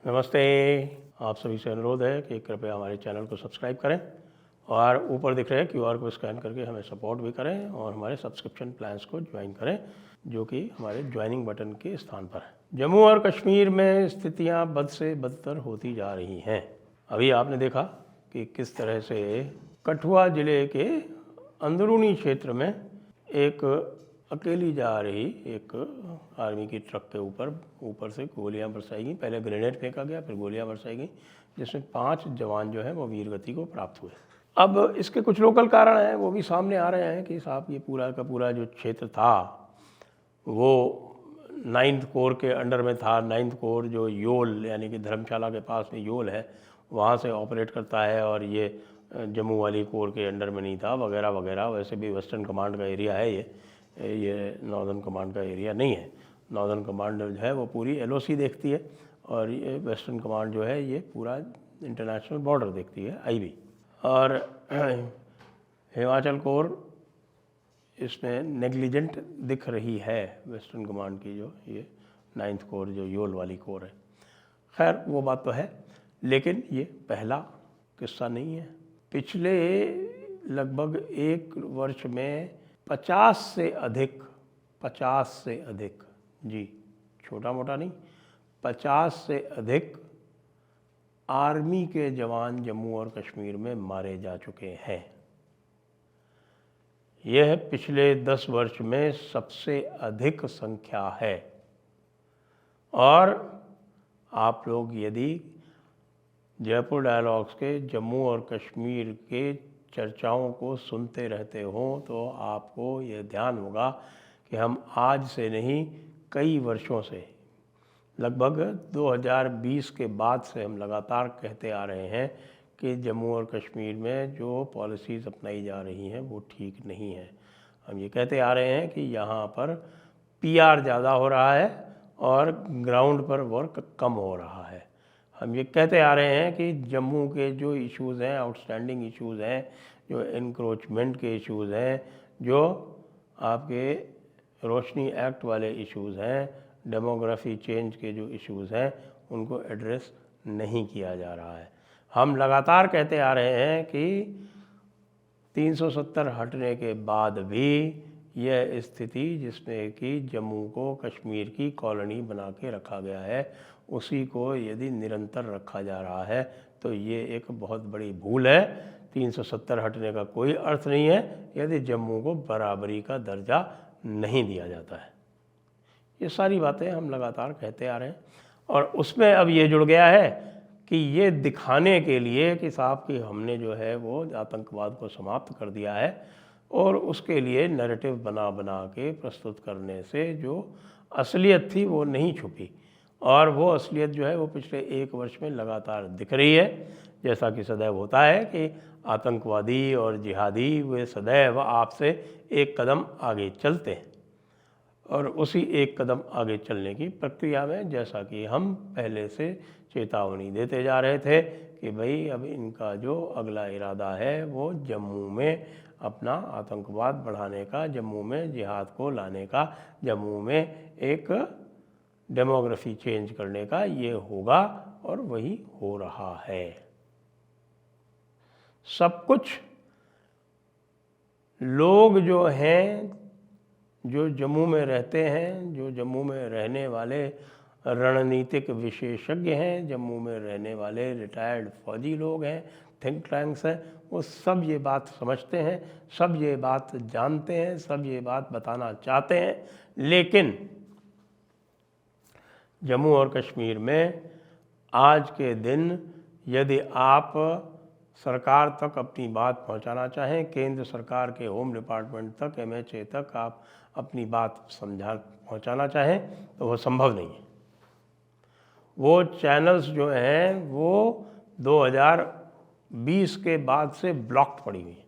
नमस्ते। आप सभी से अनुरोध है कि कृपया हमारे चैनल को सब्सक्राइब करें और ऊपर दिख रहे क्यूआर को स्कैन करके हमें सपोर्ट भी करें और हमारे सब्सक्रिप्शन प्लान्स को ज्वाइन करें, जो कि हमारे ज्वाइनिंग बटन के स्थान पर है। जम्मू और कश्मीर में स्थितियां बद से बदतर होती जा रही हैं। अभी आपने देखा कि किस तरह से कठुआ ज़िले के अंदरूनी क्षेत्र में एक अकेली जा रही एक आर्मी की ट्रक के ऊपर से गोलियां बरसाई गई। पहले ग्रेनेड फेंका गया, फिर गोलियां बरसाई गई, जिसमें 5 जवान जो हैं वो वीरगति को प्राप्त हुए। अब इसके कुछ लोकल कारण हैं, वो भी सामने आ रहे हैं कि साहब ये पूरा का पूरा जो क्षेत्र था वो 9th कोर के अंडर में था। 9th कोर जो योल यानी कि धर्मशाला के पास में योल है, वहाँ से ऑपरेट करता है और ये जम्मू वाली कोर के अंडर में नहीं था वगैरह वगैरह। वैसे भी वेस्टर्न कमांड का एरिया है ये नॉर्दर्न कमांड का एरिया नहीं है। नॉर्दर्न कमांड जो है वो पूरी एलओसी देखती है और ये वेस्टर्न कमांड जो है ये पूरा इंटरनेशनल बॉर्डर देखती है, आईबी। और हिमाचल कोर इसमें नेग्लिजेंट दिख रही है वेस्टर्न कमांड की, जो ये 9th कोर जो योल वाली कोर है। खैर वो बात तो है, लेकिन ये पहला किस्सा नहीं है। पिछले लगभग 1 वर्ष में 50 से अधिक जी, छोटा मोटा नहीं, 50 से अधिक आर्मी के जवान जम्मू और कश्मीर में मारे जा चुके हैं। यह पिछले 10 वर्ष में सबसे अधिक संख्या है। और आप लोग यदि जयपुर डायलॉग्स के जम्मू और कश्मीर के चर्चाओं को सुनते रहते हो तो आपको यह ध्यान होगा कि हम आज से नहीं, कई वर्षों से, लगभग 2020 के बाद से हम लगातार कहते आ रहे हैं कि जम्मू और कश्मीर में जो पॉलिसीज़ अपनाई जा रही हैं वो ठीक नहीं है। हम ये कहते आ रहे हैं कि यहाँ पर पीआर ज़्यादा हो रहा है और ग्राउंड पर वर्क कम हो रहा है। हम ये कहते आ रहे हैं कि जम्मू के जो इश्यूज़ हैं, आउटस्टैंडिंग इश्यूज़ हैं, जो एनक्रोचमेंट के इश्यूज़ हैं, जो आपके रोशनी एक्ट वाले इश्यूज़ हैं, डेमोग्राफी चेंज के जो इश्यूज़ हैं, उनको एड्रेस नहीं किया जा रहा है। हम लगातार कहते आ रहे हैं कि 370 हटने के बाद भी यह स्थिति जिसमें कि जम्मू को कश्मीर की कॉलोनी बना के रखा गया है, उसी को यदि निरंतर रखा जा रहा है तो ये एक बहुत बड़ी भूल है। 370 हटने का कोई अर्थ नहीं है यदि जम्मू को बराबरी का दर्जा नहीं दिया जाता है। ये सारी बातें हम लगातार कहते आ रहे हैं और उसमें अब ये जुड़ गया है कि ये दिखाने के लिए कि साहब कि हमने जो है वो आतंकवाद को समाप्त कर दिया है, और उसके लिए नैरेटिव बना बना के प्रस्तुत करने से जो असलियत थी वो नहीं छुपी। और वो असलियत जो है वो पिछले 1 वर्ष में लगातार दिख रही है। जैसा कि सदैव होता है कि आतंकवादी और जिहादी वे सदैव आपसे एक कदम आगे चलते हैं, और उसी एक कदम आगे चलने की प्रक्रिया में जैसा कि हम पहले से चेतावनी देते जा रहे थे कि भाई अब इनका जो अगला इरादा है वो जम्मू में अपना आतंकवाद बढ़ाने का, जम्मू में जिहाद को लाने का, जम्मू में एक डेमोग्राफी चेंज करने का, ये होगा और वही हो रहा है। सब कुछ लोग जो हैं, जो जम्मू में रहते हैं, जो जम्मू में रहने वाले रणनीतिक विशेषज्ञ हैं, जम्मू में रहने वाले रिटायर्ड फौजी लोग हैं, थिंक टैंक्स हैं, वो सब ये बात समझते हैं, सब ये बात जानते हैं, सब ये बात बताना चाहते हैं। लेकिन जम्मू और कश्मीर में आज के दिन यदि आप सरकार तक अपनी बात पहुंचाना चाहें, केंद्र सरकार के होम डिपार्टमेंट तक, MHA तक आप अपनी बात पहुंचाना चाहें तो वो संभव नहीं है। वो चैनल्स जो हैं वो 2020 के बाद से ब्लॉक्ड पड़ी हुई हैं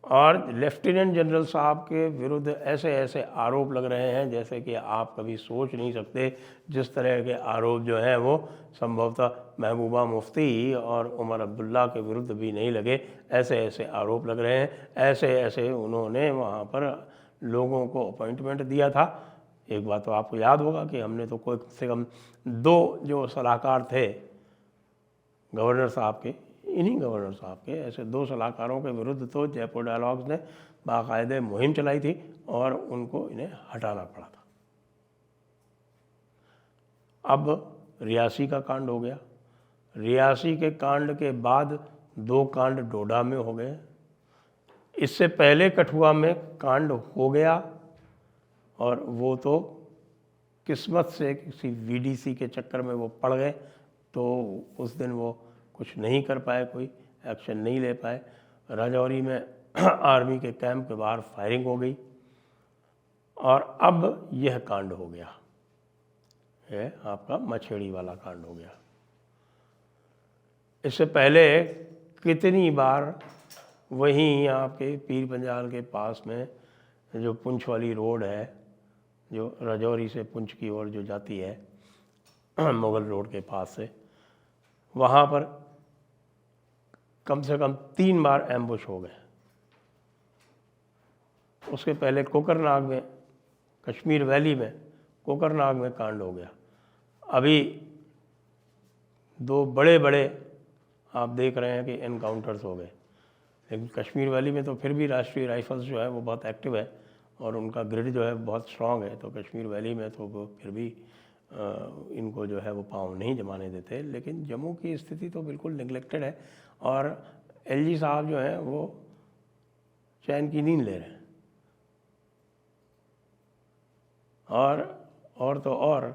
और लेफ्टिनेंट जनरल साहब के विरुद्ध ऐसे ऐसे आरोप लग रहे हैं जैसे कि आप कभी सोच नहीं सकते। जिस तरह के आरोप जो हैं वो संभवतः महबूबा मुफ्ती और उमर अब्दुल्ला के विरुद्ध भी नहीं लगे, ऐसे ऐसे आरोप लग रहे हैं। ऐसे ऐसे उन्होंने वहाँ पर लोगों को अपॉइंटमेंट दिया था एक बात तो आपको याद होगा कि हमने तो कोई कम से कम 2 जो सलाहकार थे गवर्नर साहब के, इन्हीं गवर्नर साहब के ऐसे 2 सलाहकारों के विरुद्ध तो जयपुर डायलॉग्स ने बाकायदे मुहिम चलाई थी और उनको इन्हें हटाना पड़ा था। अब रियासी का कांड हो गया, रियासी के कांड के बाद 2 कांड डोडा में हो गए, इससे पहले कठुआ में कांड हो गया और वो तो किस्मत से किसी वीडीसी के चक्कर में वो पड़ गए, तो उस दिन वो कुछ नहीं कर पाए, कोई एक्शन नहीं ले पाए। राजौरी में आर्मी के कैंप के बाहर फायरिंग हो गई और अब यह कांड हो गया, ये आपका मछेड़ी वाला कांड हो गया। इससे पहले कितनी बार वहीं आपके पीर पंजाल के पास में जो पुंछ वाली रोड है, जो राजौरी से पुंछ की ओर जो जाती है मुगल रोड के पास से, वहाँ पर कम से कम 3 बार एम्बुश हो गए। उसके पहले कोकरनाग में, कश्मीर वैली में कोकरनाग में कांड हो गया। अभी 2 बड़े बड़े आप देख रहे हैं कि एनकाउंटर्स हो गए, लेकिन कश्मीर वैली में तो फिर भी राष्ट्रीय राइफल्स जो है वो बहुत एक्टिव है और उनका ग्रिड जो है बहुत स्ट्रांग है, तो कश्मीर वैली में तो वो फिर भी इनको जो है वो पाँव नहीं जमाने देते। लेकिन जम्मू की स्थिति तो बिल्कुल निगलेक्टेड है और एलजी साहब जो हैं वो चैन की नींद ले रहे हैं। और तो और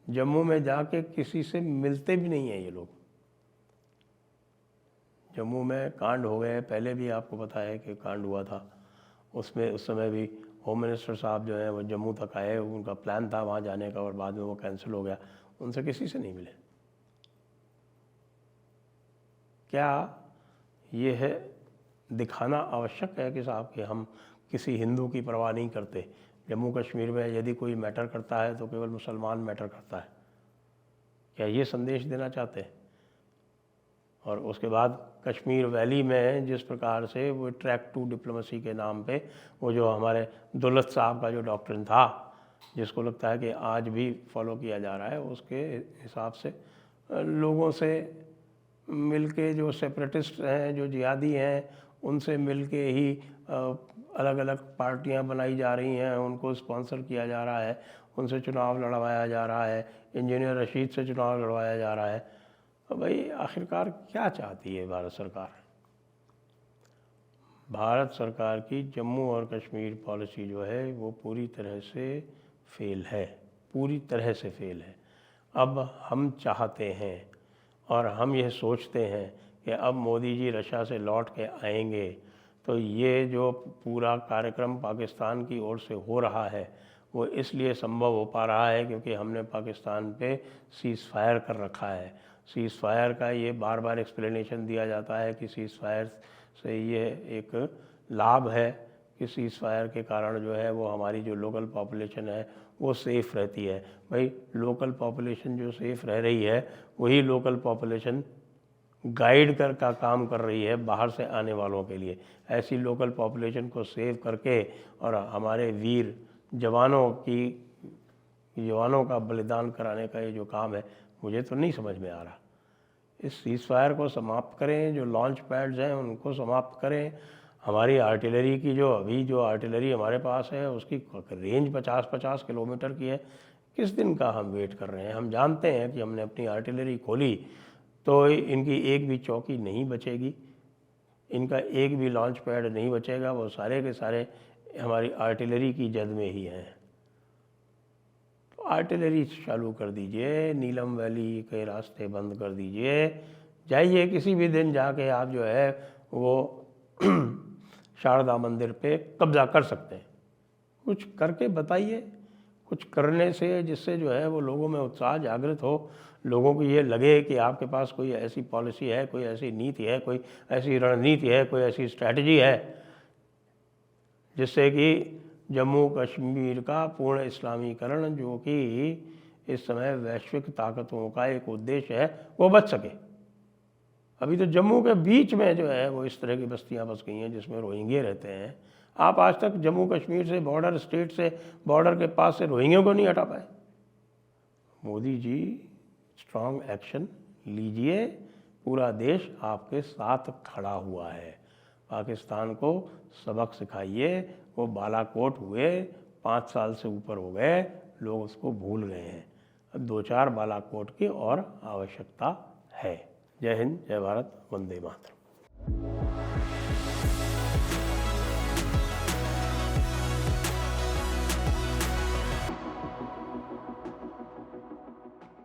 जम्मू में जाके किसी से मिलते भी नहीं हैं ये लोग। जम्मू में कांड हो गए, पहले भी आपको पता है कि कांड हुआ था, उसमें उस समय भी होम मिनिस्टर साहब जो हैं वो जम्मू तक आए, उनका प्लान था वहाँ जाने का और बाद में वो कैंसिल हो गया, उनसे किसी से नहीं मिले। क्या ये है दिखाना आवश्यक है कि साहब कि हम किसी हिंदू की परवाह नहीं करते? जम्मू कश्मीर में यदि कोई मैटर करता है तो केवल मुसलमान मैटर करता है, क्या ये संदेश देना चाहते हैं? और उसके बाद कश्मीर वैली में जिस प्रकार से वो ट्रैक टू डिप्लोमेसी के नाम पे वो जो हमारे दौलत साहब का जो डॉक्ट्रिन था, जिसको लगता है कि आज भी फॉलो किया जा रहा है, उसके हिसाब से लोगों से मिलके, जो सेपरेटिस्ट हैं, जो जिहादी हैं, उनसे मिलके ही अलग अलग पार्टियां बनाई जा रही हैं, उनको स्पॉन्सर किया जा रहा है, उनसे चुनाव लड़वाया जा रहा है, इंजीनियर रशीद से चुनाव लड़वाया जा रहा है। तो भाई आखिरकार क्या चाहती है भारत सरकार? भारत सरकार की जम्मू और कश्मीर पॉलिसी जो है वो पूरी तरह से फेल है, पूरी तरह से फेल है। अब हम चाहते हैं और हम यह सोचते हैं कि अब मोदी जी रशिया से लौट के आएंगे तो ये जो पूरा कार्यक्रम पाकिस्तान की ओर से हो रहा है वो इसलिए संभव हो पा रहा है क्योंकि हमने पाकिस्तान पे सीज़ फायर कर रखा है। सीज़ फायर का ये बार बार एक्सप्लेनेशन दिया जाता है कि सीज़ फायर से ये एक लाभ है कि सीज़ फायर के कारण जो है वो हमारी जो लोकल पॉपुलेशन है वो सेफ़ रहती है। भाई लोकल पॉपुलेशन जो सेफ़ रह रही है वही लोकल पॉपुलेशन गाइड का काम कर रही है बाहर से आने वालों के लिए। ऐसी लोकल पॉपुलेशन को सेव करके और हमारे वीर जवानों का बलिदान कराने का ये जो काम है मुझे तो नहीं समझ में आ रहा। इस सीज़ फायर को समाप्त करें, जो लॉन्च पैड्स हैं उनको समाप्त करें। हमारी आर्टिलरी की जो आर्टिलरी हमारे पास है उसकी रेंज 50-50 किलोमीटर की है। किस दिन का हम वेट कर रहे हैं? हम जानते हैं कि हमने अपनी आर्टिलरी खोली तो इनकी एक भी चौकी नहीं बचेगी, इनका एक भी लॉन्च पैड नहीं बचेगा, वो सारे के सारे हमारी आर्टिलरी की जद में ही हैं। तो आर्टिलरी चालू कर दीजिए, नीलम वैली के रास्ते बंद कर दीजिए, जाइए किसी भी दिन जाके आप जो है वो शारदा मंदिर पे कब्ज़ा कर सकते हैं। कुछ करके बताइए, कुछ करने से जिससे जो है वो लोगों में उत्साह जागृत हो, लोगों को ये लगे कि आपके पास कोई ऐसी पॉलिसी है, कोई ऐसी नीति है, कोई ऐसी रणनीति है, कोई ऐसी स्ट्रैटेजी है जिससे कि जम्मू कश्मीर का पूर्ण इस्लामीकरण, जो कि इस समय वैश्विक ताकतों का एक उद्देश्य है, वो बच सके। अभी तो जम्मू के बीच में जो है वो इस तरह की बस्तियां बस गई हैं जिसमें रोहिंग्या रहते हैं। आप आज तक जम्मू कश्मीर से, बॉर्डर स्टेट से, बॉर्डर के पास से रोहिंग्या को नहीं हटा पाए। मोदी जी स्ट्रॉन्ग एक्शन लीजिए, पूरा देश आपके साथ खड़ा हुआ है। पाकिस्तान को सबक सिखाइए। वो बालाकोट हुए 5 साल से ऊपर हो गए, लोग उसको भूल गए हैं। अब 2-4 बालाकोट की और आवश्यकता है। जय हिंद, जय भारत, वंदे मातरम।